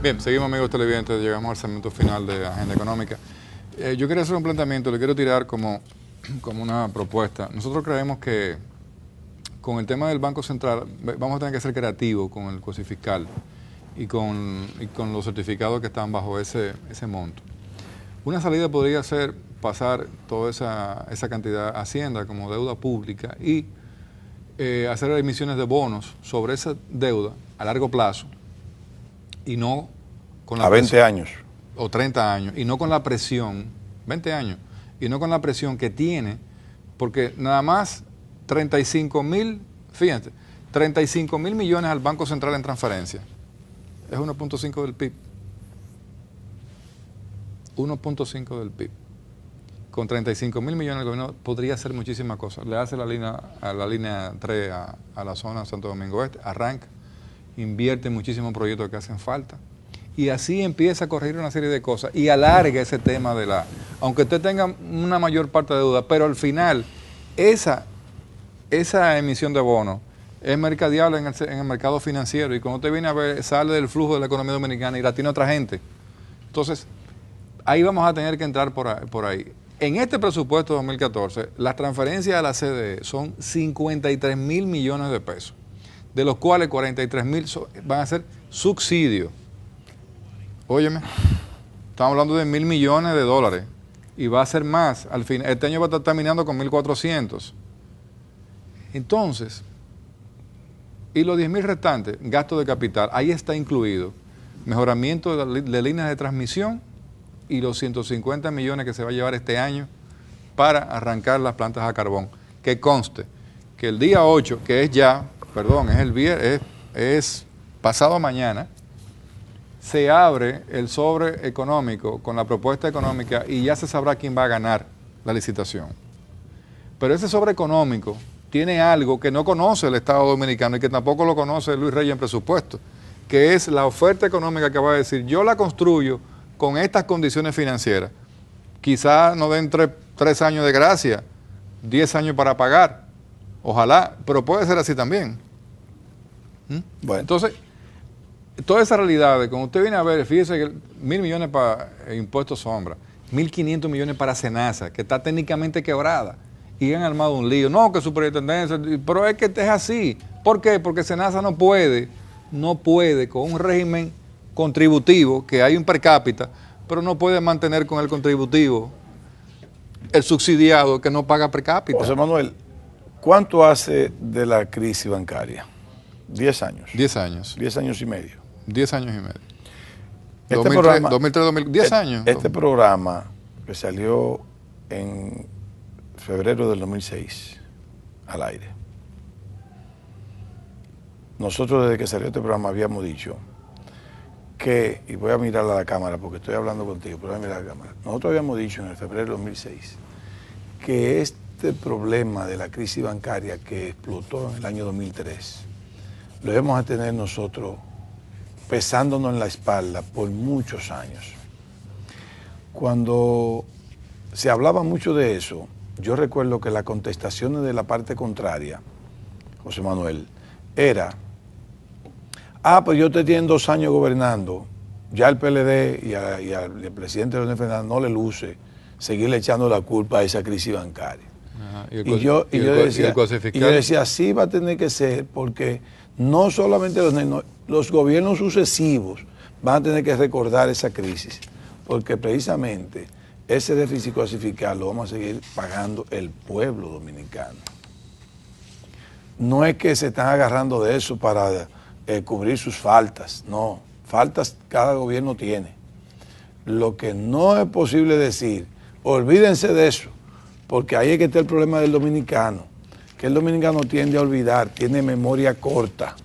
Bien, seguimos amigos televidentes, llegamos al segmento final de Agenda Económica. Yo quería hacer un planteamiento, le quiero tirar como una propuesta. Nosotros creemos que con el tema del Banco Central vamos a tener que ser creativos con el cuasi fiscal y con los certificados que están bajo ese monto. Una salida podría ser pasar toda esa cantidad a Hacienda como deuda pública y hacer emisiones de bonos sobre esa deuda a largo plazo y no con la a 20 años o 30 años y no con la presión 20 años y no con la presión que tiene, porque nada más 35.000, fíjate, 35.000 millones al Banco Central en transferencia es 1.5 del PIB. 1.5 del PIB. Con 35.000 millones el gobierno podría hacer muchísimas cosas. Le hace la línea 3 a la zona Santo Domingo Este, arranca, invierte en muchísimos proyectos que hacen falta y así empieza a corregir una serie de cosas y alarga ese tema aunque usted tenga una mayor parte de deuda, pero al final esa emisión de bonos es mercadiable en el mercado financiero y cuando usted viene a ver, sale del flujo de la economía dominicana y la tiene otra gente. Entonces, ahí vamos a tener que entrar por ahí. En este presupuesto 2014, las transferencias a la CDE son 53.000 millones de pesos, de los cuales 43.000 van a ser subsidios. Óyeme, estamos hablando de 1.000 millones de dólares y va a ser más. Al fin, este año va a estar terminando con 1.400. Entonces, y los 10.000 restantes, gasto de capital, ahí está incluido mejoramiento de líneas de transmisión y los 150 millones que se va a llevar este año para arrancar las plantas a carbón. Que conste que el día 8, que es ya, perdón, es el viernes, es pasado mañana, se abre el sobre económico con la propuesta económica y ya se sabrá quién va a ganar la licitación. Pero ese sobre económico tiene algo que no conoce el Estado Dominicano y que tampoco lo conoce Luis Reyes en presupuesto, que es la oferta económica que va a decir, yo la construyo con estas condiciones financieras. Quizás no den 3 años de gracia, 10 años para pagar, ojalá, pero puede ser así también. Bueno. Entonces, toda esa realidad, cuando usted viene a ver, fíjese que 1.000 millones para impuestos sombra, 1.500 millones para Senasa, que está técnicamente quebrada, y han armado un lío. No, que superintendencia, pero es que es así. ¿Por qué? Porque Senasa no puede con un régimen contributivo, que hay un per cápita, pero no puede mantener con el contributivo el subsidiado que no paga per cápita. José Manuel, ¿cuánto hace de la crisis bancaria? 10 años. 10 años. 10 años y medio. 10 años y medio. Este 2003, programa, 2003, 10 años. Este programa que salió en febrero del 2006 al aire. Nosotros desde que salió este programa habíamos dicho que, y voy a mirar a la cámara porque estoy hablando contigo, pero voy a mirar a la cámara. Nosotros habíamos dicho en el febrero del 2006 que este problema de la crisis bancaria que explotó en el año 2003 lo íbamos a tener nosotros pesándonos en la espalda por muchos años. Cuando se hablaba mucho de eso, yo recuerdo que las contestaciones de la parte contraria, José Manuel, era, pues yo te tienen 2 años gobernando, ya el PLD y al presidente Leonel Fernández no le luce seguirle echando la culpa a esa crisis bancaria. Ajá, y yo decía, así va a tener que ser, porque no solamente los gobiernos sucesivos van a tener que recordar esa crisis, porque precisamente ese déficit clasificado lo vamos a seguir pagando el pueblo dominicano. No es que se están agarrando de eso para cubrir sus faltas, no, faltas cada gobierno tiene. Lo que no es posible decir, olvídense de eso, porque ahí es que está el problema del dominicano, que el dominicano tiende a olvidar, tiene memoria corta.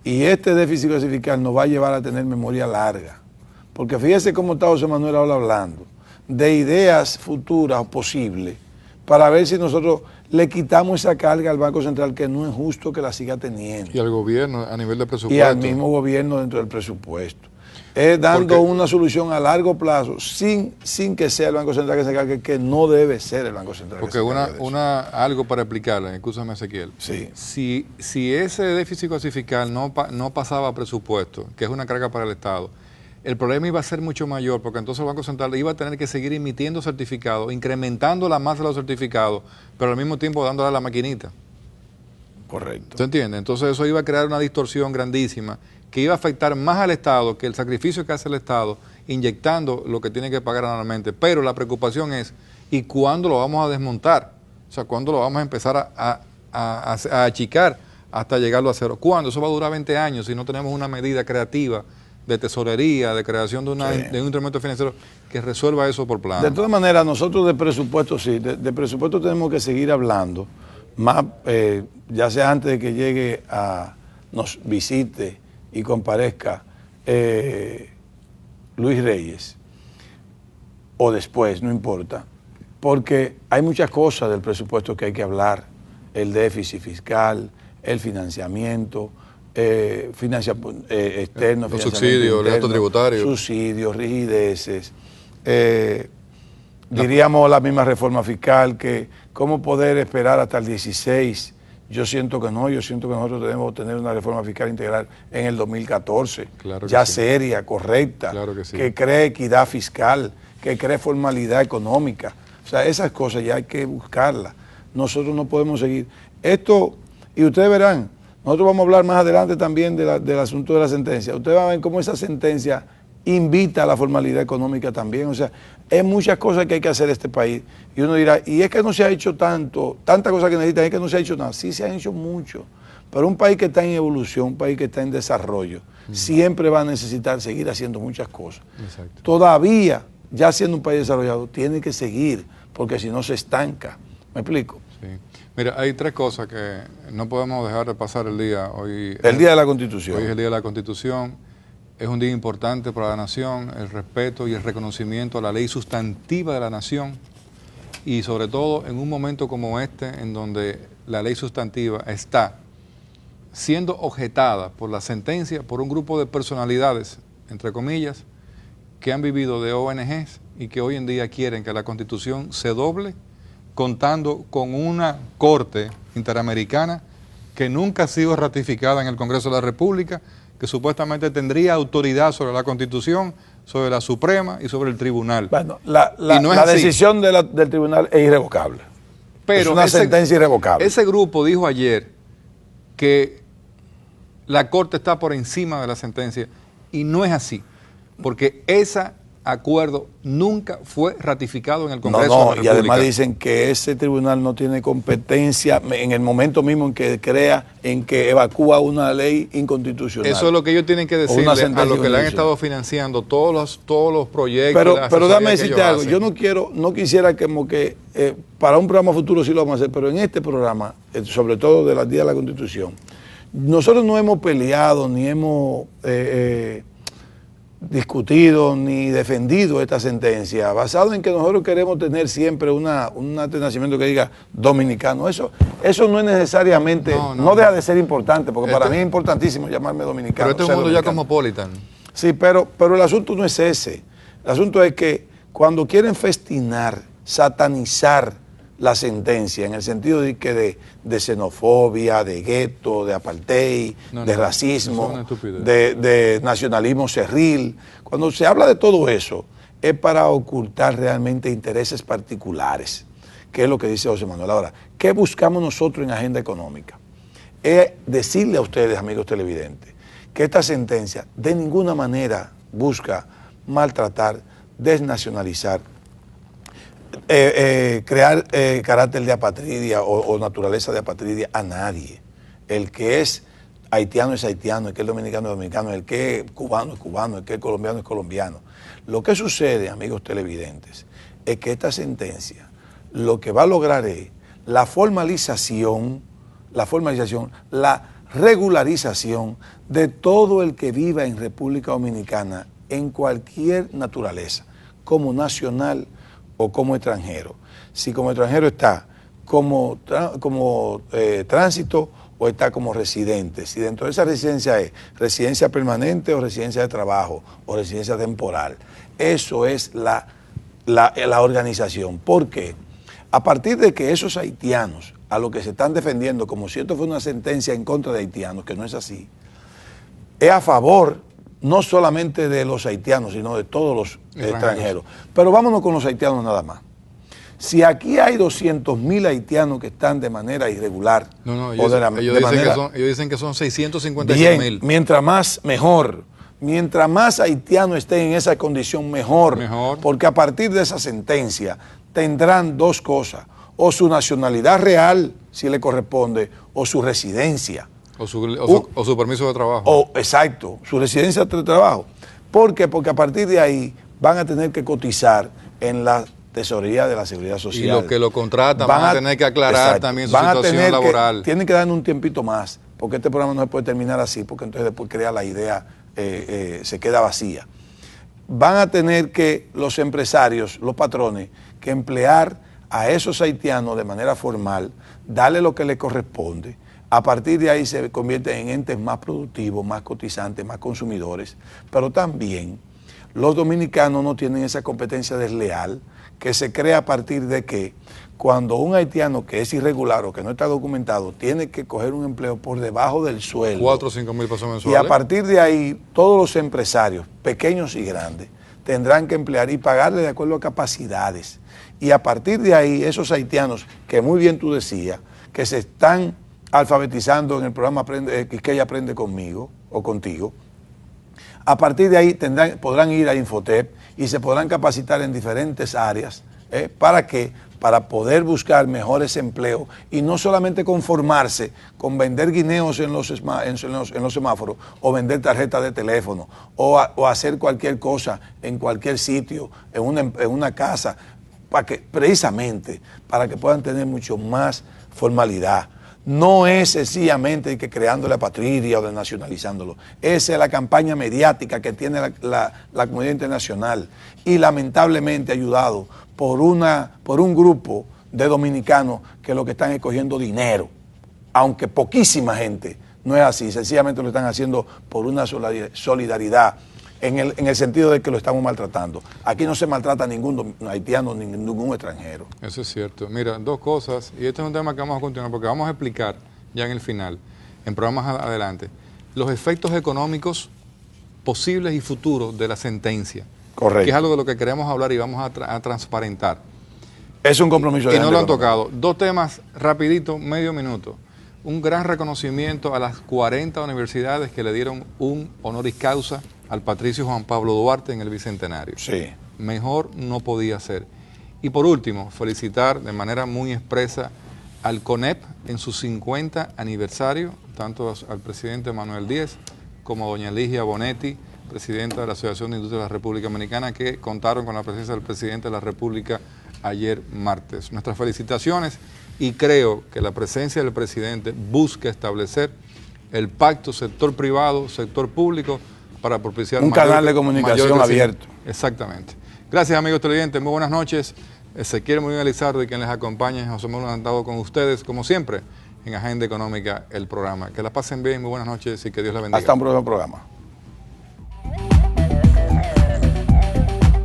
Y este déficit clasificado nos va a llevar a tener memoria larga. Porque fíjese cómo está José Manuel ahora hablando de ideas futuras o posibles para ver si nosotros le quitamos esa carga al Banco Central, que no es justo que la siga teniendo. Y al gobierno a nivel de presupuesto. Y al mismo gobierno dentro del presupuesto. es dando Porque, una solución a largo plazo sin que sea el Banco Central que se encargue, que no debe ser el Banco Central que porque se encargue de eso. algo para explicarle, escúchame Ezequiel. Sí. Si ese déficit clasifical no pasaba a presupuesto, que es una carga para el Estado, el problema iba a ser mucho mayor, porque entonces el Banco Central iba a tener que seguir emitiendo certificados, incrementando la masa de los certificados, pero al mismo tiempo dándole a la maquinita. Correcto. ¿Se entiende? Entonces eso iba a crear una distorsión grandísima que iba a afectar más al Estado que el sacrificio que hace el Estado inyectando lo que tiene que pagar anualmente. Pero la preocupación es, ¿y cuándo lo vamos a desmontar? O sea, ¿cuándo lo vamos a empezar a achicar hasta llegarlo a cero? ¿Cuándo? Eso va a durar 20 años si no tenemos una medida creativa de tesorería, de creación de un instrumento financiero que resuelva eso por plano. De todas maneras, nosotros de presupuesto sí, de presupuesto tenemos que seguir hablando, más ya sea antes de que llegue nos visite y comparezca Luis Reyes, o después, no importa, porque hay muchas cosas del presupuesto que hay que hablar, el déficit fiscal, el financiamiento, externo, los subsidios, el gasto tributario. Subsidios, rigideces, diríamos la misma reforma fiscal, que cómo poder esperar hasta el 16. Yo siento que nosotros debemos tener una reforma fiscal integral en el 2014, claro ya sí. Seria, correcta, claro que, sí. que cree equidad fiscal, que cree formalidad económica. O sea, esas cosas ya hay que buscarlas. Nosotros no podemos seguir. Esto, y ustedes verán, nosotros vamos a hablar más adelante también del asunto de la sentencia. Ustedes van a ver cómo esa sentencia invita a la formalidad económica también. O sea, hay muchas cosas que hay que hacer en este país. Y uno dirá, y es que no se ha hecho tantas cosas que necesitan, es que no se ha hecho nada. Sí se han hecho mucho. Pero un país que está en evolución, un país que está en desarrollo, siempre va a necesitar seguir haciendo muchas cosas. Exacto. Todavía, ya siendo un país desarrollado, tiene que seguir, porque si no se estanca. ¿Me explico? Sí. Mira, hay tres cosas que no podemos dejar de pasar el día. Hoy El Día de la Constitución. Hoy es el Día de la Constitución. Es un día importante para la nación, el respeto y el reconocimiento a la ley sustantiva de la nación y sobre todo en un momento como este en donde la ley sustantiva está siendo objetada por la sentencia por un grupo de personalidades, entre comillas, que han vivido de ONGs y que hoy en día quieren que la Constitución se doble contando con una Corte Interamericana que nunca ha sido ratificada en el Congreso de la República, que supuestamente tendría autoridad sobre la Constitución, sobre la Suprema y sobre el Tribunal. Bueno, la decisión del Tribunal es irrevocable. Pero es una sentencia irrevocable. Ese grupo dijo ayer que la Corte está por encima de la sentencia y no es así, porque ese acuerdo nunca fue ratificado en el Congreso de la República. Y además dicen que ese tribunal no tiene competencia en el momento mismo en que evacúa una ley inconstitucional. Eso es lo que ellos tienen que decirle a los que le han estado financiando todos los proyectos. Pero déjame decirte algo, yo no quisiera como que para un programa futuro sí lo vamos a hacer, pero en este programa, sobre todo de los días de la Constitución, nosotros no hemos peleado ni hemos discutido ni defendido esta sentencia, basado en que nosotros queremos tener siempre un nacimiento que diga dominicano. Eso no es necesariamente, no deja de ser importante, porque para mí es importantísimo llamarme dominicano. Pero este es un mundo ya cosmopolitan. Sí, pero el asunto no es ese. El asunto es que cuando quieren festinar, satanizar la sentencia, en el sentido de que de xenofobia, de gueto, de apartheid, de racismo, de nacionalismo cerril. Cuando se habla de todo eso, es para ocultar realmente intereses particulares, que es lo que dice José Manuel. Ahora, ¿qué buscamos nosotros en agenda económica? Es decirle a ustedes, amigos televidentes, que esta sentencia de ninguna manera busca maltratar, desnacionalizar, crear carácter de apatridia o naturaleza de apatridia a nadie. El que es haitiano es haitiano, el que es dominicano es dominicano, el que es cubano es cubano, el que es colombiano es colombiano. Lo que sucede, amigos televidentes, es que esta sentencia lo que va a lograr es la formalización, la regularización de todo el que viva en República Dominicana en cualquier naturaleza, como nacional o como extranjero. Si como extranjero está como tránsito o está como residente. Si dentro de esa residencia es residencia permanente o residencia de trabajo o residencia temporal. Eso es la organización. ¿Por qué? A partir de que esos haitianos, a los que se están defendiendo, como si esto fuera una sentencia en contra de haitianos, que no es así, es a favor no solamente de los haitianos, sino de todos los extranjeros. Pero vámonos con los haitianos nada más. Si aquí hay 200.000 haitianos que están de manera irregular, ellos dicen que son 656.000. Bien, mientras más, mejor. Mientras más haitianos estén en esa condición, mejor. Porque a partir de esa sentencia tendrán dos cosas: o su nacionalidad real, si le corresponde, o su residencia. O su permiso de trabajo. Exacto, su residencia de trabajo. ¿Por qué? Porque a partir de ahí van a tener que cotizar en la tesorería de la Seguridad Social. Y los que lo contratan van a tener que aclarar también su situación laboral. Tienen que darle un tiempito más, porque este programa no se puede terminar así, porque entonces después crea la idea, se queda vacía. Van a tener que los empresarios, los patrones, que emplear a esos haitianos de manera formal, darle lo que les corresponde. A partir de ahí se convierten en entes más productivos, más cotizantes, más consumidores, pero también los dominicanos no tienen esa competencia desleal que se crea a partir de que cuando un haitiano que es irregular o que no está documentado tiene que coger un empleo por debajo del sueldo, 4 o 5 mil pesos mensuales, y a partir de ahí todos los empresarios, pequeños y grandes, tendrán que emplear y pagarle de acuerdo a capacidades. Y a partir de ahí esos haitianos, que muy bien tú decías, que se están alfabetizando en el programa Quisqueya Aprende Conmigo o Contigo, a partir de ahí podrán ir a Infotep y se podrán capacitar en diferentes áreas. ¿Para qué? Para poder buscar mejores empleos y no solamente conformarse con vender guineos en los semáforos o vender tarjetas de teléfono o hacer cualquier cosa en cualquier sitio, en una casa, precisamente para que puedan tener mucho más formalidad. No es sencillamente que creando la patria o desnacionalizándolo. Esa es la campaña mediática que tiene la comunidad internacional y lamentablemente ayudado por un grupo de dominicanos que lo que están es cogiendo dinero, aunque poquísima gente. No es así, sencillamente lo están haciendo por una solidaridad en el sentido de que lo estamos maltratando. Aquí no se maltrata a ningún haitiano ni ningún extranjero. Eso es cierto. Mira, dos cosas, y este es un tema que vamos a continuar porque vamos a explicar ya en el final, en programas adelante, los efectos económicos posibles y futuros de la sentencia. Correcto. Que es algo de lo que queremos hablar y vamos a transparentar. Es un compromiso de y no lo han tocado. Dos temas rapidito, medio minuto. Un gran reconocimiento a las 40 universidades que le dieron un honoris causa al Patricio Juan Pablo Duarte en el Bicentenario. Sí. Mejor no podía ser. Y por último, felicitar de manera muy expresa al CONEP en su 50 aniversario, tanto al presidente Manuel Díez como a doña Ligia Bonetti, presidenta de la Asociación de Industria de la República Dominicana, que contaron con la presencia del presidente de la República ayer martes. Nuestras felicitaciones, y creo que la presencia del presidente busca establecer el pacto sector privado, sector público, para propiciar un canal de comunicación abierto. Exactamente. Gracias, amigos televidentes, muy buenas noches. Ezequiel Molina Lizardo y quien les acompaña, José Manuel Andado, con ustedes, como siempre, en Agenda Económica, el programa. Que la pasen bien, muy buenas noches y que Dios la bendiga. Hasta un próximo programa.